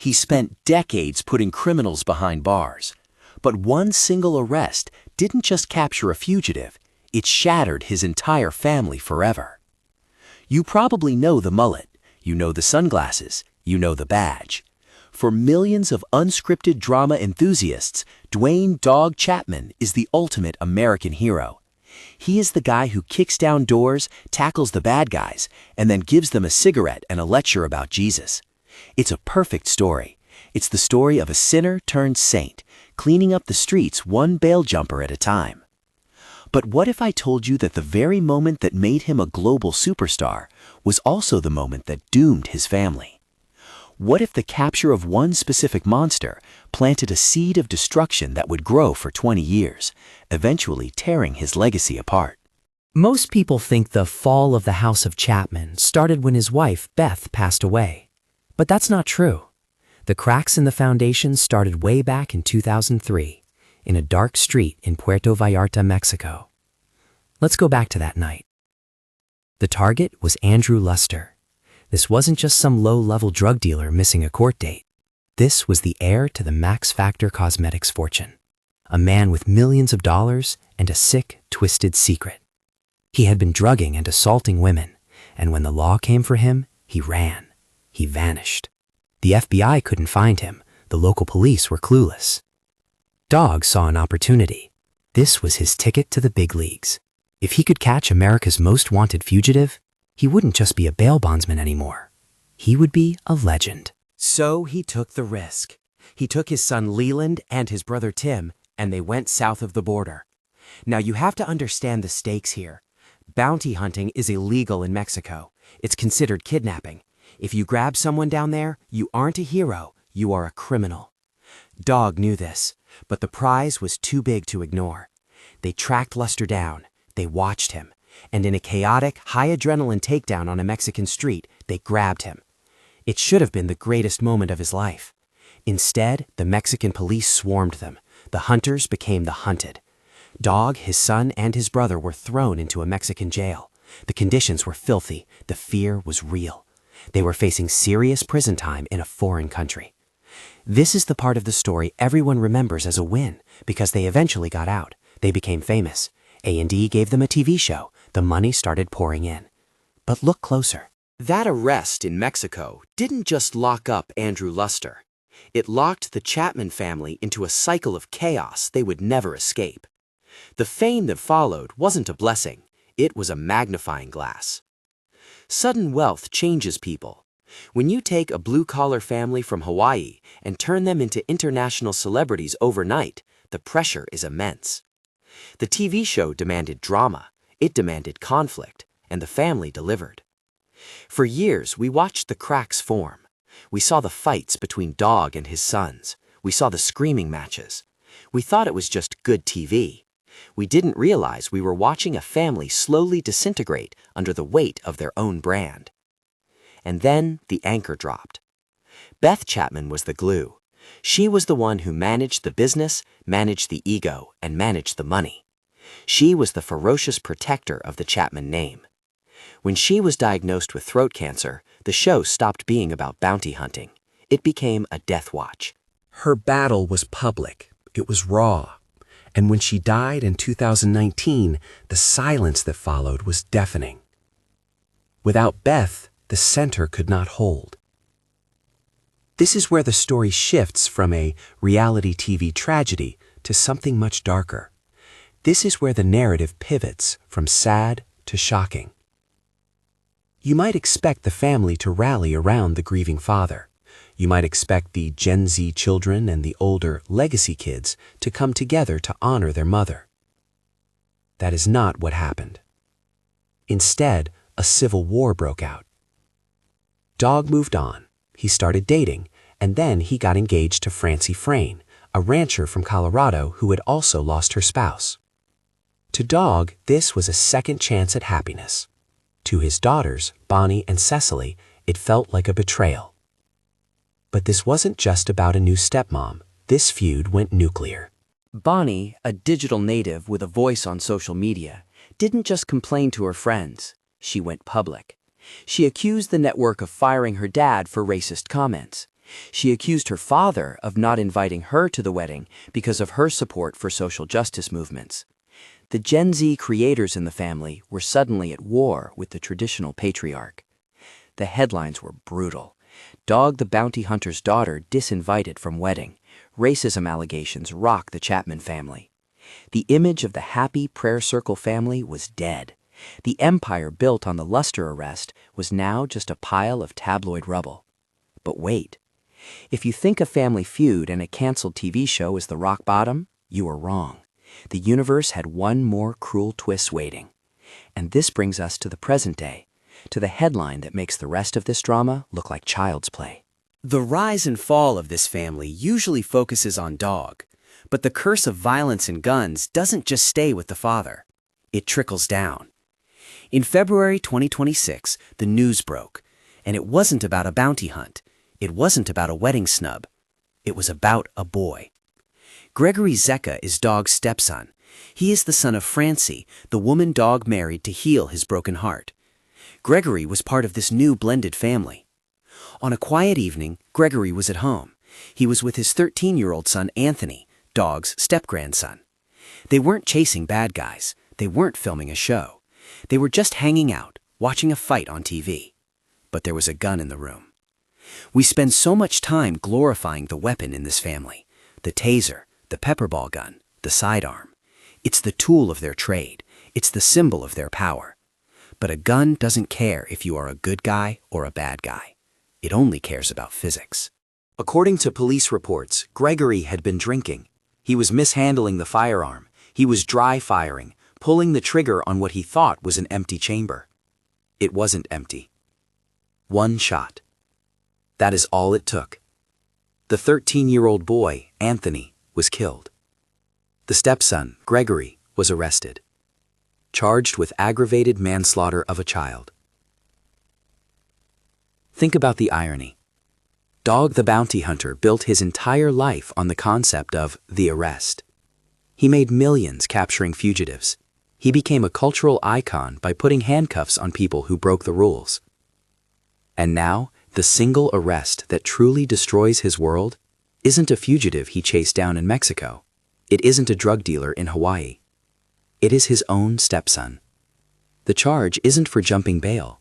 He spent decades putting criminals behind bars. But one single arrest didn't just capture a fugitive, it shattered his entire family forever. You probably know the mullet, you know the sunglasses, you know the badge. For millions of unscripted drama enthusiasts, Duane Dog Chapman is the ultimate American hero. He is the guy who kicks down doors, tackles the bad guys, and then gives them a cigarette and a lecture about Jesus. It's a perfect story. It's the story of a sinner turned saint, cleaning up the streets one bail jumper at a time. But what if I told you that the very moment that made him a global superstar was also the moment that doomed his family? What if the capture of one specific monster planted a seed of destruction that would grow for 20 years, eventually tearing his legacy apart? Most people think the fall of the House of Chapman started when his wife, Beth, passed away. But that's not true. The cracks in the foundation started way back in 2003, in a dark street in Puerto Vallarta, Mexico. Let's go back to that night. The target was Andrew Luster. This wasn't just some low-level drug dealer missing a court date. This was the heir to the Max Factor Cosmetics fortune, a man with millions of dollars and a sick, twisted secret. He had been drugging and assaulting women, and when the law came for him, he ran. He vanished. The FBI couldn't find him. The local police were clueless. Dog saw an opportunity. This was his ticket to the big leagues. If he could catch America's most wanted fugitive, he wouldn't just be a bail bondsman anymore. He would be a legend. So he took the risk. He took his son Leland and his brother Tim, and they went south of the border. Now you have to understand the stakes here. Bounty hunting is illegal in Mexico. It's considered kidnapping. If you grab someone down there, you aren't a hero, you are a criminal. Dog knew this, but the prize was too big to ignore. They tracked Luster down, they watched him, and in a chaotic, high-adrenaline takedown on a Mexican street, they grabbed him. It should have been the greatest moment of his life. Instead, the Mexican police swarmed them. The hunters became the hunted. Dog, his son, and his brother were thrown into a Mexican jail. The conditions were filthy, the fear was real. They were facing serious prison time in a foreign country. This is the part of the story everyone remembers as a win, because they eventually got out. They became famous. A&E gave them a TV show. The money started pouring in. But look closer. That arrest in Mexico didn't just lock up Andrew Luster. It locked the Chapman family into a cycle of chaos they would never escape. The fame that followed wasn't a blessing. It was a magnifying glass. Sudden wealth changes people. When you take a blue-collar family from Hawaii and turn them into international celebrities overnight, the pressure is immense. The TV show demanded drama, it demanded conflict, and the family delivered. For years, we watched the cracks form. We saw the fights between Dog and his sons. We saw the screaming matches. We thought it was just good TV. We didn't realize we were watching a family slowly disintegrate under the weight of their own brand. And then the anchor dropped. Beth Chapman was the glue. She was the one who managed the business, managed the ego, and managed the money. She was the ferocious protector of the Chapman name. When she was diagnosed with throat cancer, the show stopped being about bounty hunting. It became a death watch. Her battle was public. It was raw. And when she died in 2019, the silence that followed was deafening. Without Beth, the center could not hold. This is where the story shifts from a reality TV tragedy to something much darker. This is where the narrative pivots from sad to shocking. You might expect the family to rally around the grieving father. You might expect the Gen Z children and the older legacy kids to come together to honor their mother. That is not what happened. Instead, a civil war broke out. Dog moved on. He started dating, and then he got engaged to Francie Frayne, a rancher from Colorado who had also lost her spouse. To Dog, this was a second chance at happiness. To his daughters, Bonnie and Cecily, it felt like a betrayal. But this wasn't just about a new stepmom. This feud went nuclear. Bonnie, a digital native with a voice on social media, didn't just complain to her friends. She went public. She accused the network of firing her dad for racist comments. She accused her father of not inviting her to the wedding because of her support for social justice movements. The Gen Z creators in the family were suddenly at war with the traditional patriarch. The headlines were brutal. Dog the bounty hunter's daughter disinvited from wedding. Racism allegations rock the Chapman family. The image of the happy prayer circle family was dead. The empire built on the Luster arrest was now just a pile of tabloid rubble. But wait. If you think a family feud and a canceled TV show is the rock bottom, you are wrong. The universe had one more cruel twist waiting. And this brings us to the present day, to the headline that makes the rest of this drama look like child's play. The rise and fall of this family usually focuses on Dog, but the curse of violence and guns doesn't just stay with the father. It trickles down. In February 2026, the news broke, and it wasn't about a bounty hunt. It wasn't about a wedding snub. It was about a boy. Gregory Zecca is Dog's stepson. He is the son of Francie, the woman Dog married to heal his broken heart. Gregory was part of this new blended family. On a quiet evening, Gregory was at home. He was with his 13-year-old son Anthony, Dog's step-grandson. They weren't chasing bad guys. They weren't filming a show. They were just hanging out, watching a fight on TV. But there was a gun in the room. We spend so much time glorifying the weapon in this family. The taser, the pepperball gun, the sidearm. It's the tool of their trade. It's the symbol of their power. But a gun doesn't care if you are a good guy or a bad guy. It only cares about physics. According to police reports, Gregory had been drinking. He was mishandling the firearm. He was dry firing, pulling the trigger on what he thought was an empty chamber. It wasn't empty. One shot. That is all it took. The 13-year-old boy, Anthony, was killed. The stepson, Gregory, was arrested, charged with aggravated manslaughter of a child. Think about the irony. Dog the bounty hunter built his entire life on the concept of the arrest. He made millions capturing fugitives. He became a cultural icon by putting handcuffs on people who broke the rules. And now, the single arrest that truly destroys his world isn't a fugitive he chased down in Mexico. It isn't a drug dealer in Hawaii. It is his own stepson. The charge isn't for jumping bail.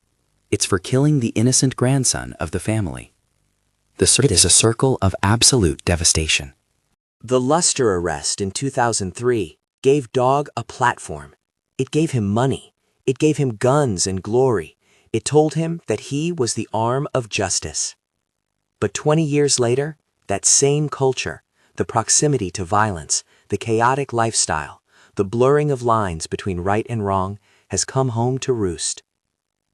It's for killing the innocent grandson of the family. It is a circle of absolute devastation. The Luster arrest in 2003 gave Dog a platform. It gave him money. It gave him guns and glory. It told him that he was the arm of justice. But 20 years later, that same culture, the proximity to violence, the chaotic lifestyle, the blurring of lines between right and wrong, has come home to roost.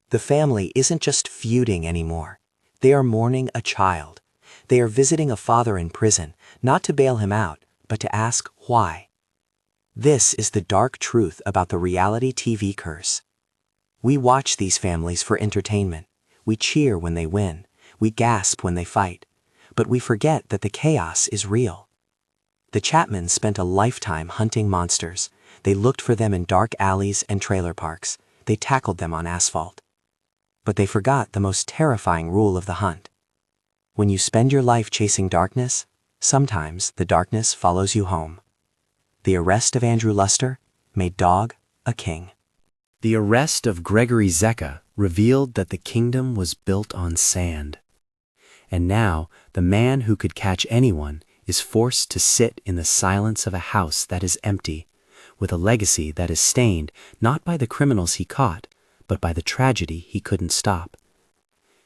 The family isn't just feuding anymore. They are mourning a child. They are visiting a father in prison, not to bail him out, but to ask why. This is the dark truth about the reality TV curse. We watch these families for entertainment. We cheer when they win. We gasp when they fight. But we forget that the chaos is real. The Chapmans spent a lifetime hunting monsters. They looked for them in dark alleys and trailer parks. They tackled them on asphalt. But they forgot the most terrifying rule of the hunt. When you spend your life chasing darkness, sometimes the darkness follows you home. The arrest of Andrew Luster made Dog a king. The arrest of Gregory Zecca revealed that the kingdom was built on sand. And now, the man who could catch anyone is forced to sit in the silence of a house that is empty, with a legacy that is stained not by the criminals he caught, but by the tragedy he couldn't stop.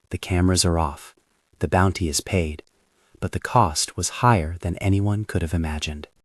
The cameras are off, the bounty is paid, but the cost was higher than anyone could have imagined.